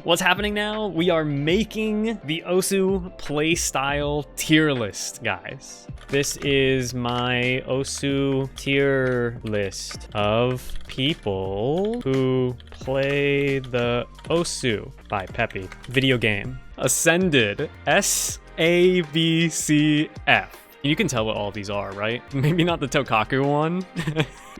What's happening now? We are making the Osu Playstyle tier list, guys. This is my Osu tier list of people who play the Osu by Peppy video game. Ascended, S-A-B-C-F. You can tell what all these are, right? Maybe not the Tokaku one.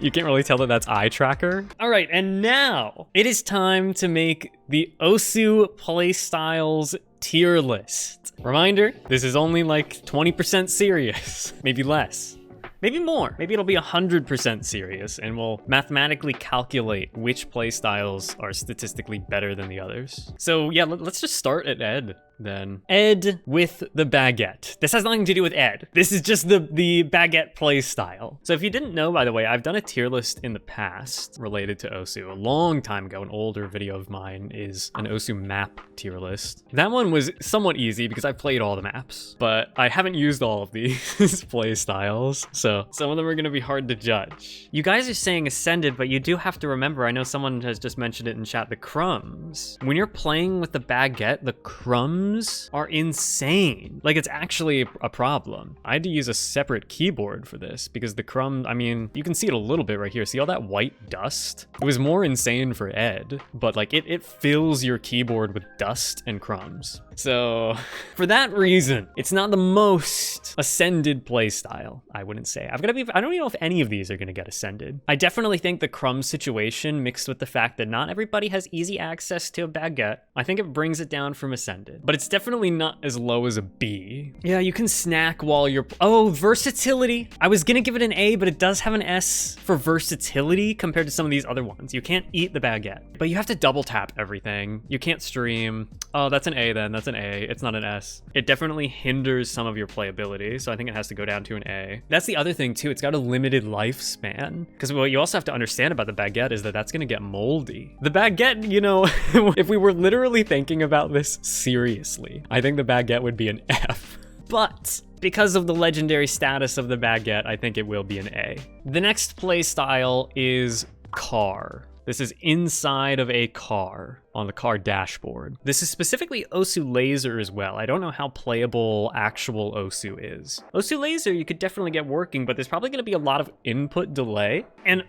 You can't really tell that that's eye tracker. All right, and now it is time to make the Osu Playstyles tier list. Reminder, this is only like 20% serious, maybe less. Maybe more. Maybe it'll be 100% serious, and we'll mathematically calculate which playstyles are statistically better than the others. So yeah, let's just start at Ed then. Ed with the baguette. This has nothing to do with Ed. This is just the baguette playstyle. So if you didn't know, by the way, I've done a tier list in the past related to Osu. A long time ago, an older video of mine is an Osu map tier list. That one was somewhat easy because I played all the maps, but I haven't used all of these playstyles, so some of them are gonna be hard to judge. You guys are saying Ascended, but you do have to remember, I know someone has just mentioned it in chat, the crumbs. When you're playing with the baguette, the crumbs are insane. Like, it's actually a problem. I had to use a separate keyboard for this because the crumb, I mean, you can see it a little bit right here. See all that white dust? It was more insane for Ed, but like it fills your keyboard with dust and crumbs. So for that reason, it's not the most Ascended playstyle, I wouldn't say. I don't even know if any of these are gonna get Ascended. I definitely think the crumb situation mixed with the fact that not everybody has easy access to a baguette, I think it brings it down from Ascended. But it's definitely not as low as a B. Yeah, you can snack while you're, oh, versatility. I was gonna give it an A, but it does have an S for versatility compared to some of these other ones. You can't eat the baguette, but you have to double tap everything. You can't stream. Oh, that's an A then, that's an A, it's not an S. It definitely hinders some of your playability, so I think it has to go down to an A. That's the other thing too, it's got a limited lifespan. Because what you also have to understand about the baguette is that that's gonna get moldy. The baguette, you know, if we were literally thinking about this seriously, I think the baguette would be an F. But because of the legendary status of the baguette, I think it will be an A. The next playstyle is car. This is inside of a car on the car dashboard. This is specifically Osu Laser as well. I don't know how playable actual Osu is. Osu Laser you could definitely get working, but there's probably gonna be a lot of input delay. And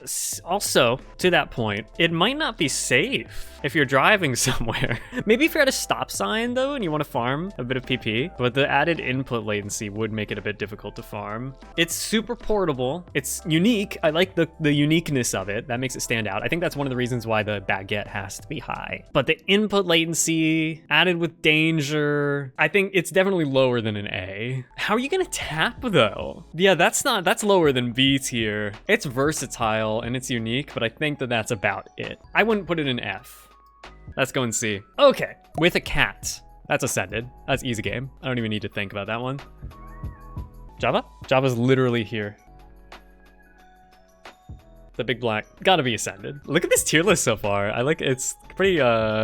also, to that point, it might not be safe if you're driving somewhere. Maybe if you're at a stop sign though, and you wanna farm a bit of PP, but the added input latency would make it a bit difficult to farm. It's super portable. It's unique. I like the uniqueness of it. That makes it stand out. I think that's one of the reasons why the baguette has to be high. But the input latency added with danger, I think it's definitely lower than an A. How are you gonna tap though? Yeah, that's lower than B tier. It's versatile and it's unique, but I think that that's about it. I wouldn't put it in F. Let's go and see. Okay, with a cat. That's Ascended. That's easy game. I don't even need to think about that one. Java? Java's literally here. The big black, gotta be Ascended. Look at this tier list so far. I like it's pretty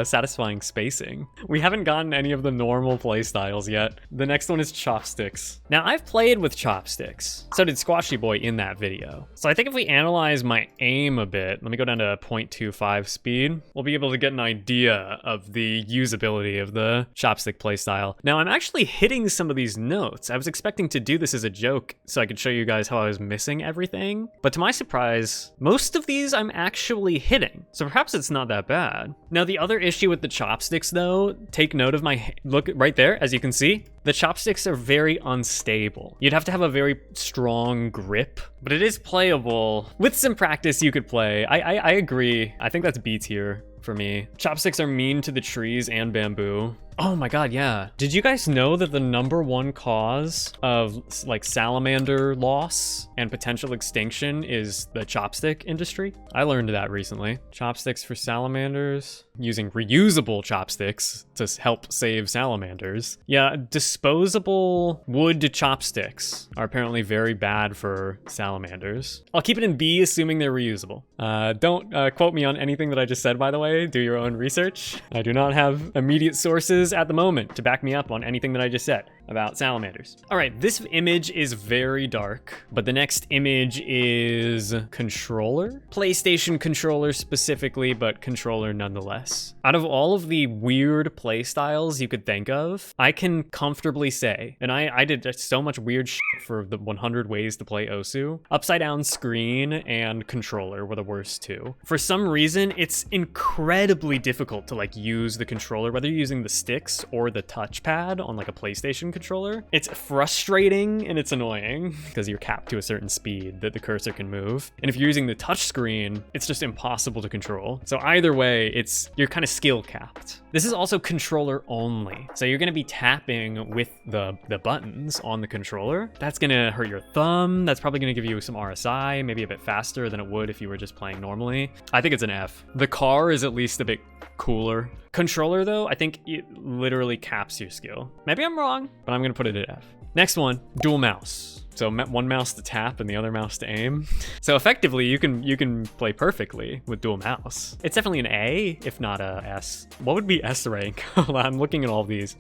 satisfying spacing. We haven't gotten any of the normal play styles yet. The next one is Chopsticks. Now I've played with Chopsticks. So did Squashy Boy in that video. So I think if we analyze my aim a bit, let me go down to 0.25 speed. We'll be able to get an idea of the usability of the Chopstick playstyle. Now I'm actually hitting some of these notes. I was expecting to do this as a joke so I could show you guys how I was missing everything. But to my surprise, most of these I'm actually hitting. So perhaps it's not that bad. Now the other issue with the Chopsticks though, take note of my, look right there, as you can see, the Chopsticks are very unstable. You'd have to have a very strong grip, but it is playable. With some practice you could play. I agree. I think that's B tier for me. Chopsticks are mean to the trees and bamboo. Oh my god, yeah. Did you guys know that the #1 cause of like salamander loss and potential extinction is the chopstick industry? I learned that recently. Chopsticks for salamanders, using reusable chopsticks to help save salamanders. Yeah, disposable wood chopsticks are apparently very bad for salamanders. I'll keep it in B, assuming they're reusable. Don't quote me on anything that I just said, by the way. Do your own research. I do not have immediate sources at the moment to back me up on anything that I just said. about salamanders. All right, this image is very dark, but the next image is controller? PlayStation controller specifically, but controller nonetheless. Out of all of the weird play styles you could think of, I can comfortably say, and I did so much weird shit for the 100 ways to play Osu, upside down screen and controller were the worst two. For some reason, it's incredibly difficult to like use the controller, whether you're using the sticks or the touchpad on like a PlayStation controller. It's frustrating and it's annoying because you're capped to a certain speed that the cursor can move. And if you're using the touch screen, it's just impossible to control. So either way, you're kind of skill capped. This is also controller only. So you're gonna be tapping with the buttons on the controller. That's gonna hurt your thumb. That's probably gonna give you some RSI, maybe a bit faster than it would if you were just playing normally. I think it's an F. The car is at least a bit cooler. Controller though, I think it literally caps your skill. Maybe I'm wrong, but I'm gonna put it at F. Next one, dual mouse. So one mouse to tap and the other mouse to aim. So effectively, you can play perfectly with dual mouse. It's definitely an A, if not a S. What would be S rank? I'm looking at all these.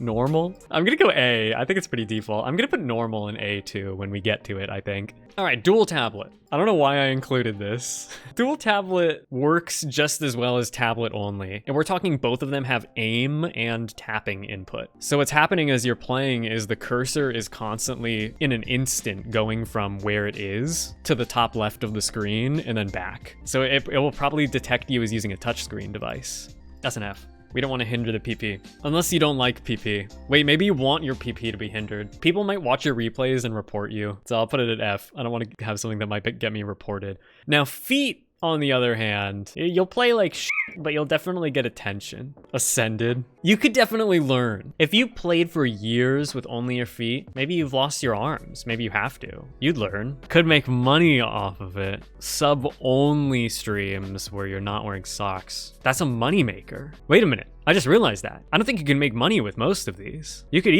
Normal? I'm gonna go A. I think it's pretty default. I'm gonna put normal in A too when we get to it, I think. All right, dual tablet. I don't know why I included this. Dual tablet works just as well as tablet only. And we're talking both of them have aim and tapping input. So what's happening as you're playing is the cursor is constantly in an instant going from where it is to the top left of the screen and then back. So it will probably detect you as using a touchscreen device. That's an F. We don't want to hinder the PP. Unless you don't like PP. Wait, maybe you want your PP to be hindered. People might watch your replays and report you. So I'll put it at F. I don't want to have something that might get me reported. Now, feet, on the other hand, you'll play like shit, but you'll definitely get attention. Ascended. You could definitely learn. If you played for years with only your feet, maybe you've lost your arms. Maybe you have to. You'd learn. Could make money off of it. Sub-only streams where you're not wearing socks. That's a moneymaker. Wait a minute. I just realized that. I don't think you can make money with most of these. You could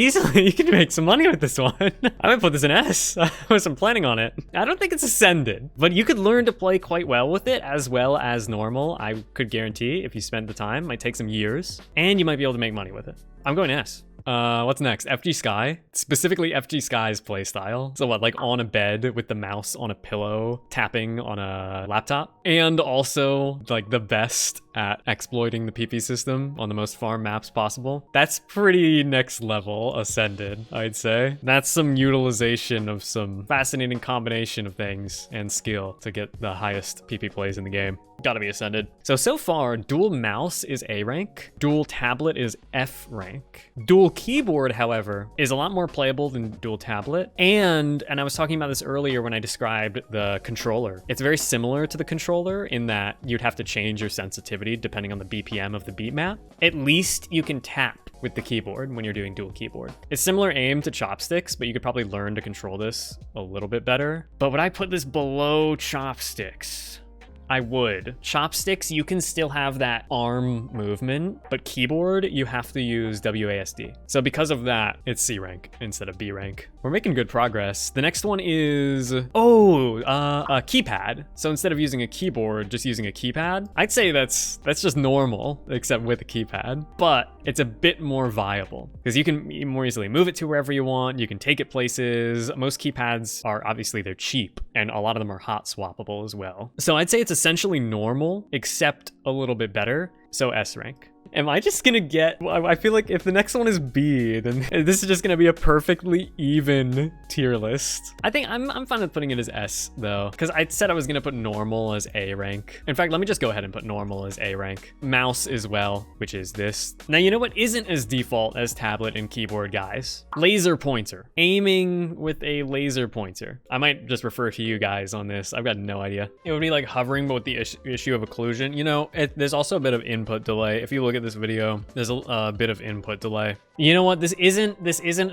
make some money with this one. I might put this in S. I wasn't planning on it. I don't think it's ascended, but you could learn to play quite well with it as well as normal. I could guarantee if you spend the time, might take some years, and you might be able to make money with it. I'm going S. What's next? FG Sky, specifically FG Sky's playstyle. So what, like on a bed with the mouse on a pillow, tapping on a laptop, and also like the best at exploiting the PP system on the most farm maps possible. That's pretty next level ascended, I'd say. That's some utilization of some fascinating combination of things and skill to get the highest PP plays in the game. Gotta be ascended. So far, dual mouse is A rank, dual tablet is F rank. Dual keyboard, however, is a lot more playable than dual tablet. And I was talking about this earlier when I described the controller. It's very similar to the controller in that you'd have to change your sensitivity depending on the BPM of the beat map. At least you can tap with the keyboard when you're doing dual keyboard. It's similar aim to Chopsticks, but you could probably learn to control this a little bit better. But would I put this below Chopsticks? I would. Chopsticks, you can still have that arm movement, but keyboard, you have to use WASD. So because of that, it's C rank instead of B rank. We're making good progress. The next one is, a keypad. So instead of using a keyboard, just using a keypad, I'd say that's just normal, except with a keypad, but it's a bit more viable because you can more easily move it to wherever you want. You can take it places. Most keypads are obviously they're cheap and a lot of them are hot swappable as well. So I'd say it's essentially normal, except a little bit better. So S rank. Am I just gonna get, I feel like if the next one is B, then this is just gonna be a perfectly even tier list. I think I'm fine with putting it as S though, because I said I was gonna put normal as A rank. In fact, let me just go ahead and put normal as A rank. Mouse as well, which is this. Now, you know what isn't as default as tablet and keyboard, guys? Laser pointer. Aiming with a laser pointer. I might just refer to you guys on this. I've got no idea. It would be like hovering, but with the issue of occlusion. You know, there's also a bit of input delay. If you look at this video, there's a bit of input delay. You know what? This isn't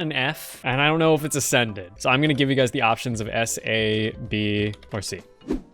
an F, and I don't know if it's ascended. So I'm gonna give you guys the options of S, A, B, or C.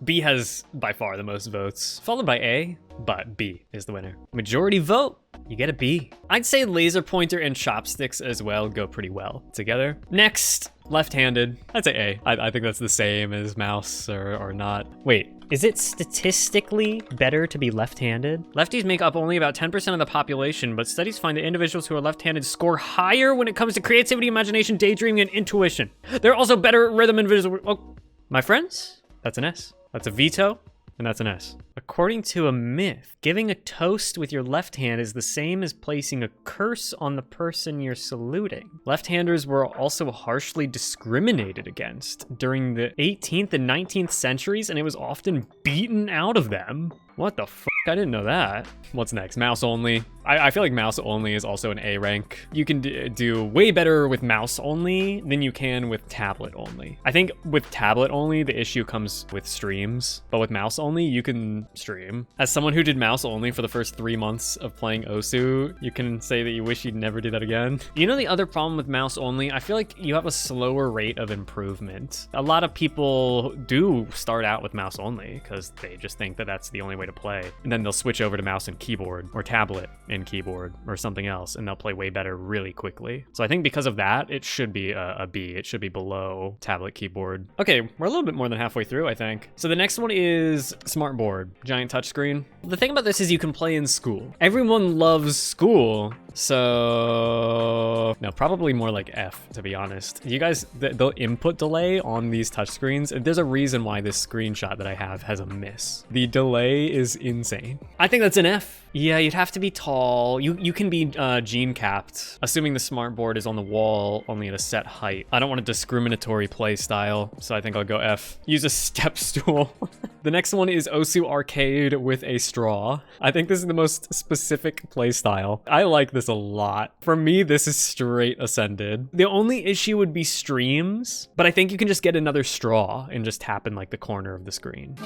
B has by far the most votes, followed by A, but B is the winner. Majority vote, you get a B. I'd say laser pointer and chopsticks as well go pretty well together. Next, left-handed. I'd say A. I think that's the same as mouse or not. Wait, is it statistically better to be left-handed? Lefties make up only about 10% of the population, but studies find that individuals who are left-handed score higher when it comes to creativity, imagination, daydreaming, and intuition. They're also better at rhythm and visual. Oh, my friends, that's an S. That's a veto, and that's an S. According to a myth, giving a toast with your left hand is the same as placing a curse on the person you're saluting. Left-handers were also harshly discriminated against during the 18th and 19th centuries, and it was often beaten out of them. What the fuck? I didn't know that. What's next? Mouse only. I feel like mouse only is also an A rank. You can do way better with mouse only than you can with tablet only. I think with tablet only, the issue comes with streams, but with mouse only, you can stream. As someone who did mouse only for the first 3 months of playing Osu, you can say that you wish you'd never do that again. You know the other problem with mouse only? I feel like you have a slower rate of improvement. A lot of people do start out with mouse only because they just think that that's the only way to play. And then they'll switch over to mouse and keyboard or tablet and keyboard or something else, and they'll play way better really quickly. So I think because of that, it should be a B. It should be below tablet keyboard. Okay, we're a little bit more than halfway through, I think. So the next one is smartboard, giant touchscreen. The thing about this is you can play in school. Everyone loves school. So no, probably more like F, to be honest. You guys, the input delay on these touchscreens, there's a reason why this screenshot that I have has a miss. The delay is insane. I think that's an F. Yeah, you'd have to be tall. You can be gene capped, assuming the smartboard is on the wall, only at a set height. I don't want a discriminatory play style, so I think I'll go F. Use a step stool. The next one is Osu Arcade with a straw. I think this is the most specific play style. I like this a lot. For me, this is straight ascended. The only issue would be streams, but I think you can just get another straw and just tap in like the corner of the screen.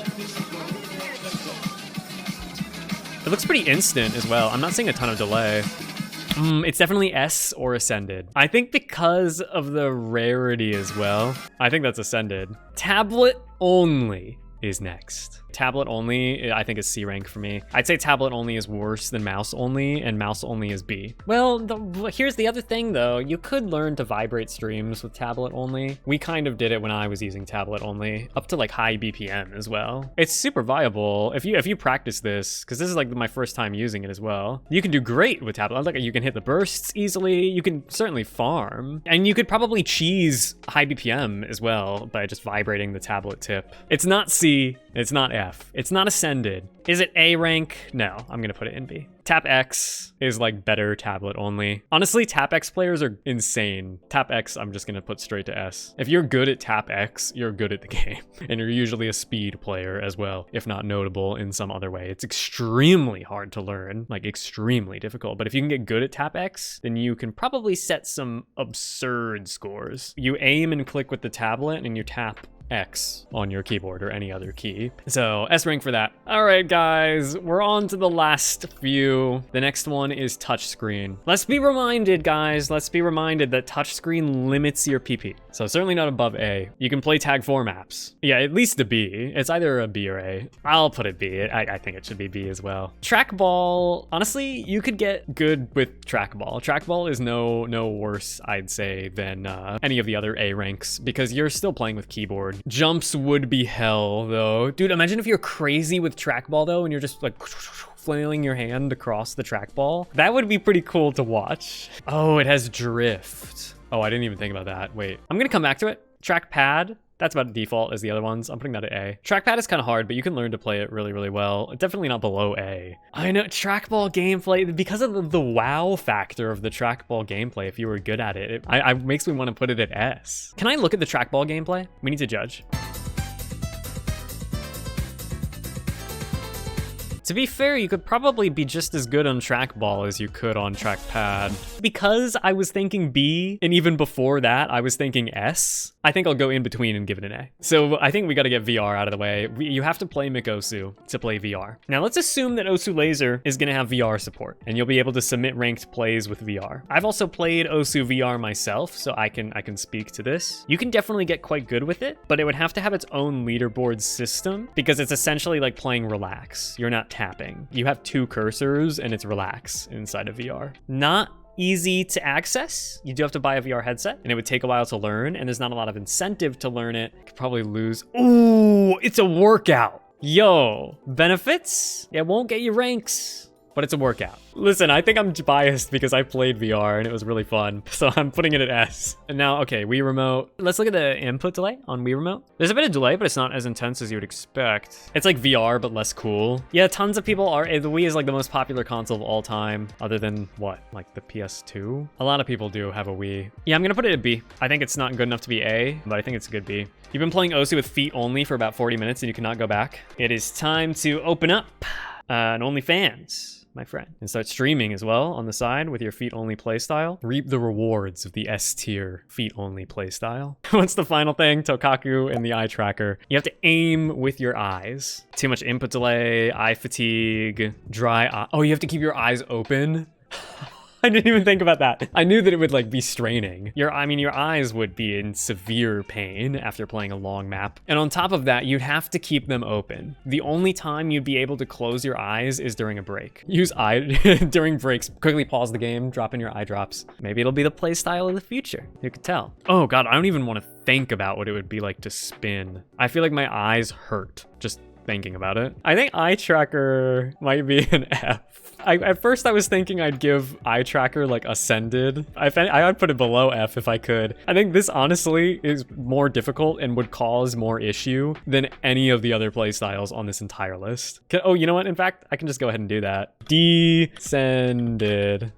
It looks pretty instant as well. I'm not seeing a ton of delay. It's definitely S or ascended. I think because of the rarity as well, I think that's ascended. Tablet only is next. Tablet only, I think, is C rank for me. I'd say tablet only is worse than mouse only, and mouse only is B. Well, here's the other thing though. You could learn to vibrate streams with tablet only. We kind of did it when I was using tablet only, up to like high BPM as well. It's super viable. If you practice this, because this is like my first time using it as well, you can do great with tablet. Like you can hit the bursts easily. You can certainly farm, and you could probably cheese high BPM as well by just vibrating the tablet tip. It's not C, it's not F. It's not ascended. Is it A rank? No, I'm gonna put it in B. Tap X is like better tablet only. Honestly, Tap X players are insane. Tap X, I'm just gonna put straight to S. If you're good at Tap X, you're good at the game. And you're usually a speed player as well, if not notable in some other way. It's extremely hard to learn, like extremely difficult. But if you can get good at Tap X, then you can probably set some absurd scores. You aim and click with the tablet and you tap X on your keyboard or any other key. So S rank for that. All right, guys, we're on to the last few. The next one is touchscreen. Let's be reminded, guys, let's be reminded that touchscreen limits your PP. So certainly not above A. You can play tag 4 maps. Yeah, at least a B. It's either a B or A. I'll put it B. I think it should be B as well. Trackball, honestly, you could get good with trackball. Trackball is no worse, I'd say, than any of the other A ranks because you're still playing with keyboard. Jumps would be hell though. Dude, imagine if you're crazy with trackball though and you're just like flailing your hand across the trackball. That would be pretty cool to watch. Oh, it has drift. Oh, I didn't even think about that. Wait, I'm gonna come back to it. Trackpad, that's about default as the other ones. I'm putting that at A. Trackpad is kind of hard, but you can learn to play it really, really well. Definitely not below A. I know, trackball gameplay, because of the wow factor of the trackball gameplay, if you were good at it, it makes me want to put it at S. Can I look at the trackball gameplay? We need to judge. To be fair, you could probably be just as good on Trackball as you could on Trackpad. Because I was thinking B, and even before that, I was thinking S, I think I'll go in between and give it an A. So I think we gotta get VR out of the way. You have to play McOsu to play VR. Now let's assume that Osu Laser is gonna have VR support, and you'll be able to submit ranked plays with VR. I've also played Osu VR myself, so I can speak to this. You can definitely get quite good with it, but it would have to have its own leaderboard system because it's essentially like playing relax. You're not tapping. You have 2 cursors and it's relax inside of VR. Not easy to access. You do have to buy a VR headset and it would take a while to learn, and there's not a lot of incentive to learn it. Could probably lose. Ooh, it's a workout. Yo, benefits? It won't get you ranks, but it's a workout. Listen, I think I'm biased because I played VR and it was really fun, so I'm putting it at S. And now, okay, Wii Remote. Let's look at the input delay on Wii Remote. There's a bit of delay, but it's not as intense as you would expect. It's like VR, but less cool. Yeah, tons of people are, the Wii is like the most popular console of all time, other than what, like the PS2? A lot of people do have a Wii. Yeah, I'm gonna put it at B. I think it's not good enough to be A, but I think it's a good B. You've been playing Osu with feet only for about 40 minutes and you cannot go back. It is time to open up an OnlyFans, my friend, and start streaming as well on the side with your feet-only playstyle. Reap the rewards of the S-tier feet-only playstyle. What's the final thing? Tokaku and the eye tracker. You have to aim with your eyes. Too much input delay, eye fatigue, dry eye. Oh, you have to keep your eyes open? I didn't even think about that. I knew that it would like be straining. Your eyes would be in severe pain after playing a long map. And on top of that, you'd have to keep them open. The only time you'd be able to close your eyes is during a break. Use eye during breaks. Quickly pause the game, drop in your eye drops. Maybe it'll be the play style of the future. Who could tell? Oh God, I don't even want to think about what it would be like to spin. I feel like my eyes hurt just thinking about it. I think eye tracker might be an F. At first I was thinking I'd give eye tracker like ascended. I'd put it below F if I could. I think this honestly is more difficult and would cause more issue than any of the other playstyles on this entire list. Oh, you know what? In fact, I can just go ahead and do that. Descended.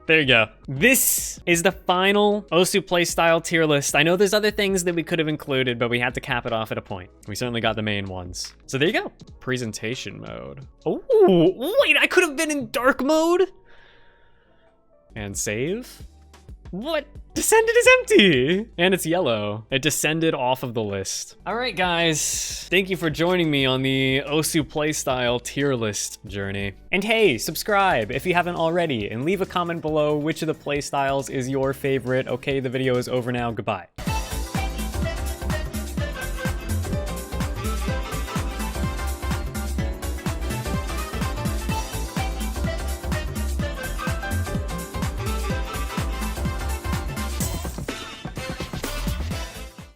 There you go. This is the final Osu playstyle tier list. I know there's other things that we could have included, but we had to cap it off at a point. We certainly got the main ones. So there you go. Presentation mode. Oh, wait, I could have been in dark mode? And save? What? Descended is empty! And it's yellow. It descended off of the list. All right, guys. Thank you for joining me on the Osu playstyle tier list journey. And hey, subscribe if you haven't already, and leave a comment below which of the playstyles is your favorite. Okay, the video is over now. Goodbye.